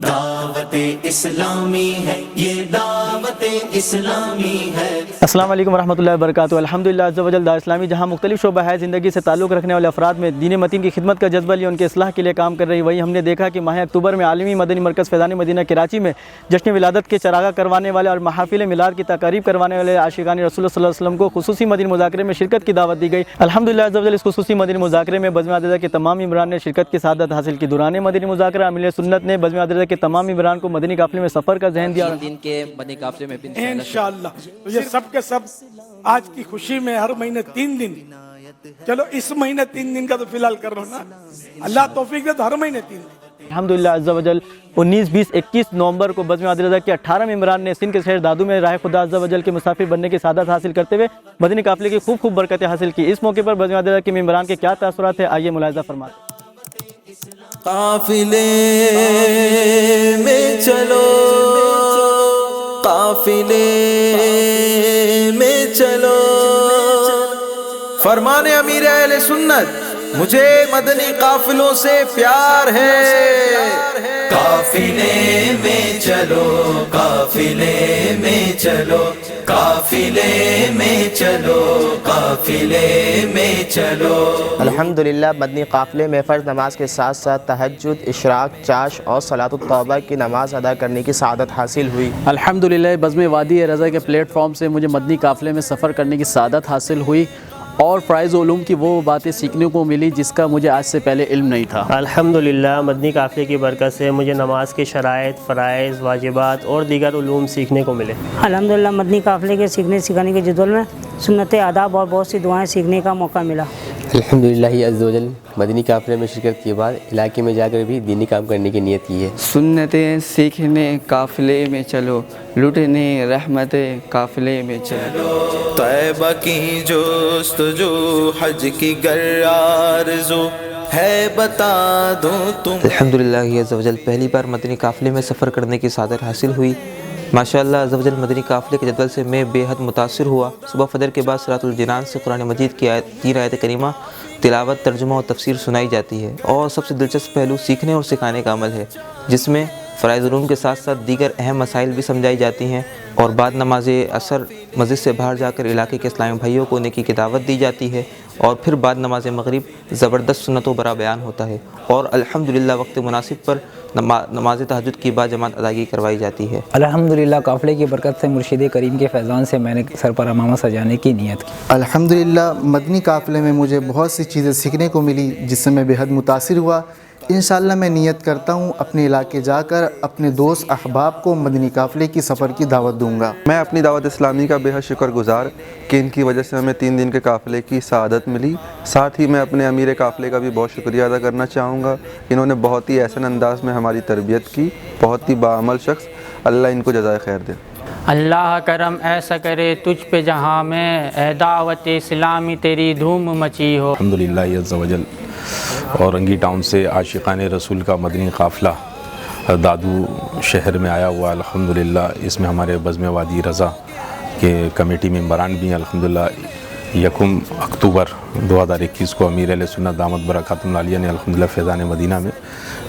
دعوت اسلامی ہے، یہ دعوت اسلامی ہے۔ السلام علیکم ورحمۃ اللہ وبرکاتہ۔ الحمدللہ عز و جل دار اسلامی جہاں مختلف شعبہ ہے زندگی سے تعلق رکھنے والے افراد میں دین متین کی خدمت کا جذبہ لیے ان کے اصلاح کے لیے کام کر رہی، وہی ہم نے دیکھا کہ ماہ اکتوبر میں عالمی مدنی مرکز فیضان مدینہ کراچی میں جشن ولادت کے چراغاں کروانے والے اور محافل میلاد کی تقاریب کروانے والے عاشقان رسول صلی اللہ علیہ وسلم کو خصوصی مدنی مذاکرے میں شرکت کی دعوت دی گئی۔ الحمدللہ عز و جل اس خصوصی مدنی مذاکرے میں بزم عددہ کے تمام ممبران نے شرکت کی سعادت حاصل کی۔ دوران مدنی مذاکرہ امیر سنت نے بزم عددہ کے تمام ممبران کو مدنی قافلے میں سفر کا ذہن دیا۔ 3 دن کے مدنی قافلے میں انشاءاللہ یہ سب کے سب آج کی خوشی میں ہر مہینے 3 دن، چلو اس مہینے 3 دن کا تو فی الحال کر رہا نا، اللہ توفیق دے تو ہر مہینے 3 دن۔ الحمدللہ عز و جل 19، 20، 21 نومبر کو بزم عددہ کے 18 ممبران نے سندھ کے شہر دادو میں راہ خدا عز و جل کے مسافر بننے کی سعادت حاصل کرتے ہوئے مدنی قافلے کی خوب برکتیں حاصل کی۔ اس موقع پر بزم عددہ کے ممبران کے کیا تاثرات ہیں، آئیے ملاحظہ فرماتے ہیں۔ قافلے میں چلو، قافلے میں چلو، فرمان امیر اہل سنت، مجھے مدنی قافلوں سے پیار ہے۔ قافلے میں چلو، قافلے میں چلو، قافلے میں چلو، قافلے میں چلو۔ الحمدللہ مدنی قافلے میں فرض نماز کے ساتھ ساتھ تہجد، اشراق، چاش اور صلاۃ التوبہ کی نماز ادا کرنے کی سعادت حاصل ہوئی۔ الحمدللہ بزم وادی رضا کے پلیٹ فارم سے مجھے مدنی قافلے میں سفر کرنے کی سعادت حاصل ہوئی اور فرائض علوم کی وہ باتیں سیکھنے کو ملی جس کا مجھے آج سے پہلے علم نہیں تھا۔ الحمدللہ مدنی قافلے کی برکت سے مجھے نماز کے شرائط، فرائض، واجبات اور دیگر علوم سیکھنے کو ملے۔ الحمدللہ مدنی قافلے کے سیکھنے سکھانے کے جدول میں سنت آداب اور بہت سی دعائیں سیکھنے کا موقع ملا۔ الحمدللہ عز و جل مدنی قافلے میں شرکت کے بعد علاقے میں جا کر بھی دینی کام کرنے کی نیت کی ہے۔ سنتیں سیکھنے قافلے میں چلو، لٹنے رحمتیں قافلے میں چلو۔ طیبہ کی جستجو، حج کی گر آرزو ہے، بتا دوں تم۔ الحمدللہ عز و جل پہلی بار مدنی قافلے میں سفر کرنے کی سعادت حاصل ہوئی۔ ماشاءاللہ عز و جل مدنی قافلے کے جدول سے میں بے حد متاثر ہوا۔ صبح فجر کے بعد صراط الجنان سے قرآن مجید کی 3 آیت کریمہ تلاوت، ترجمہ اور تفسیر سنائی جاتی ہے، اور سب سے دلچسپ پہلو سیکھنے اور سکھانے کا عمل ہے، جس میں فرائض علوم کے ساتھ ساتھ دیگر اہم مسائل بھی سمجھائی جاتی ہیں، اور بعد نماز عصر مسجد سے باہر جا کر علاقے کے اسلامی بھائیوں کو نیکی کی دعوت دی جاتی ہے، اور پھر بعد نماز مغرب زبردست سنت و برا بیان ہوتا ہے، اور الحمدللہ وقت مناسب پر نماز تہجد کی با جماعت ادائیگی کروائی جاتی ہے۔ الحمدللہ قافلے کی برکت سے مرشد کریم کے فیضان سے میں نے سر پر امامہ سجانے کی نیت کی۔ الحمدللہ مدنی قافلے میں مجھے بہت سی چیزیں سیکھنے کو ملی جس سے میں بے حد متاثر ہوا۔ انشاءاللہ میں نیت کرتا ہوں اپنے علاقے جا کر اپنے دوست احباب کو مدنی قافلے کی سفر کی دعوت دوں گا۔ میں اپنی دعوت اسلامی کا بے حد شکر گزار کہ ان کی وجہ سے ہمیں 3 دن کے قافلے کی سعادت ملی۔ ساتھ ہی میں اپنے امیر قافلے کا بھی بہت شکریہ ادا کرنا چاہوں گا۔ انہوں نے بہت ہی احسن انداز میں ہماری تربیت کی، بہت ہی باعمل شخص، اللہ ان کو جزائے خیر دے۔ اللہ کرم ایسا کرے تجھ پہ جہاں میں، اے دعوت اسلامی تیری دھوم مچی ہو۔ الحمدللہ عز و جل اورنگی ٹاؤن سے عاشقان رسول کا مدنی قافلہ دادو شہر میں آیا ہوا۔ الحمدللہ اس میں ہمارے بزم وادی رضا کے کمیٹی ممبران بھی ہیں۔ الحمدللہ 1 اکتوبر 2021 کو امیر اہل سنت دامت برکاتہم العالیہ نے الحمدللہ فیضان مدینہ میں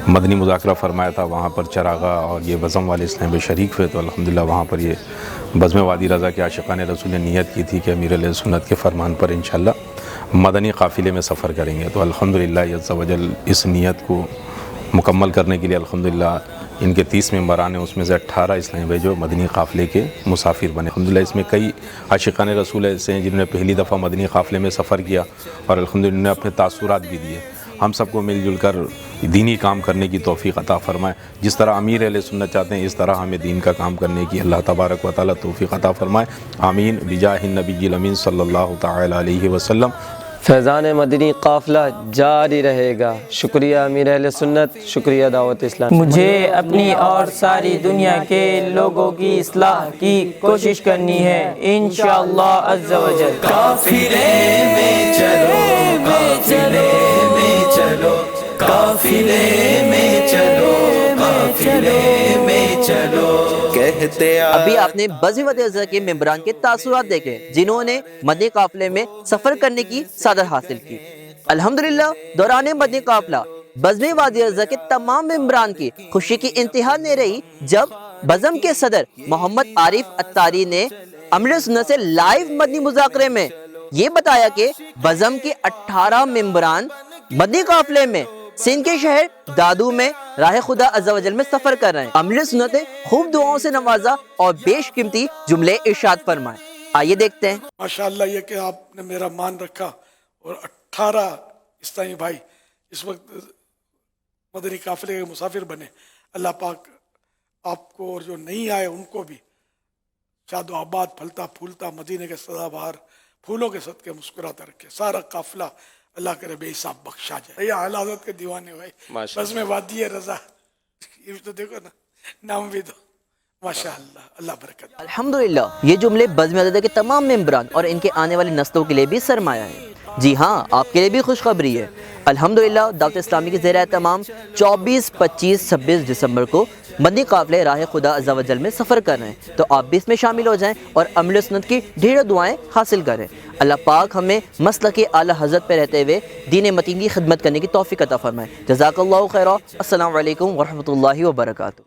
مدنی مذاکرہ فرمایا تھا۔ وہاں پر چراغاں اور یہ بزم والے اسلام میں شریک ہوئے، تو الحمدللہ وہاں پر یہ بزم وادی رضا کے عاشقان رسول نے نیت کی تھی کہ امیر اہل سنت کے فرمان پر انشاءاللہ مدنی قافلے میں سفر کریں گے۔ تو الحمدللہ عز و جل اس نیت کو مکمل کرنے کے لیے الحمدللہ ان کے 30 ممبران ہیں، اس میں سے 18 اسلامی بھائی جو مدنی قافلے کے مسافر بنے۔ الحمدللہ اس میں کئی عاشقان رسول ایسے ہیں جنہوں نے پہلی دفعہ مدنی قافلے میں سفر کیا، اور الحمدللہ نے اپنے تاثرات بھی دیے۔ ہم سب کو مل جل کر دینی کام کرنے کی توفیق عطا فرمائے۔ جس طرح امیر اہل سنت چاہتے ہیں اس طرح ہمیں دین کا کام کرنے کی اللہ تبارک و تعالیٰ توفیق عطا فرمائے، آمین بجاہ النبی الامین صلی اللہ تعالی علیہ وسلم۔ فیضان مدنی قافلہ جاری رہے گا۔ شکریہ امیر اہل سنت، شکریہ دعوت اسلام۔ مجھے اپنی اور ساری دنیا کے لوگوں کی اصلاح کی کوشش کرنی ہے انشاءاللہ عز و جل۔ قافلے میں چلو، قافلے میں چلو، قافلے میں چلو، قافلے میں چلو۔ ابھی آپ نے بزم عددہ کے ممبران کے تاثرات دیکھے جنہوں نے مدنی قافلے میں سفر کرنے کی سعادت حاصل کی۔ الحمدللہ دوران مدنی قافلہ بزم وادی رضا کے تمام ممبران کی خوشی کی انتہا نہیں رہی جب بزم کے صدر محمد عارف اتاری نے امیر سنت سے لائیو مدنی مذاکرے میں یہ بتایا کہ بزم کے 18 ممبران مدنی قافلے میں سندھ کے شہر دادو میں راہ خدا عز و جل میں سفر کر رہے ہیں۔ امیر سنت نے خوب دعاؤں سے نوازا اور بیش قیمتی جملے ارشاد فرمائے، آئیے دیکھتے ہیں۔ ماشاءاللہ یہ کہ آپ نے میرا مان رکھا اور 18 اسلامی بھائی اس وقت مدنی قافلے کے مسافر بنے، اللہ پاک آپ کو اور جو نہیں آئے ان کو بھی شاد و آباد پھلتا پھولتا مدینے کے سدا بہار پھولوں کے صدقے مسکراتا رکھے، سارا قافلہ اللہ کرے بے حساب بخشا جائے۔ یہ اعلی حضرت کے دیوانے ہوئے بزم وادی رضا، یہ تو دیکھو نا نام بھی دو، ماشاءاللہ اللہ برکت۔ الحمدللہ یہ جملے بزم عدد کے تمام ممبران اور ان کے آنے والی نسلوں کے لیے بھی سرمایہ ہے۔ جی ہاں، آپ کے لیے بھی خوشخبری ہے، الحمدللہ دعوت اسلامی کے زیر اہتمام 24، 25، 26 دسمبر کو مدنی قافلے راہ خدا عز و جل میں سفر کر رہے ہیں، تو آپ بھی اس میں شامل ہو جائیں اور امیر سنت کی ڈھیر دعائیں حاصل کریں۔ اللہ پاک ہمیں مسلک اعلی حضرت پہ رہتے ہوئے دین متین کی خدمت کرنے کی توفیق عطا فرمائے۔ جزاک اللہ خیرہ۔ السلام علیکم ورحمۃ اللہ وبرکاتہ۔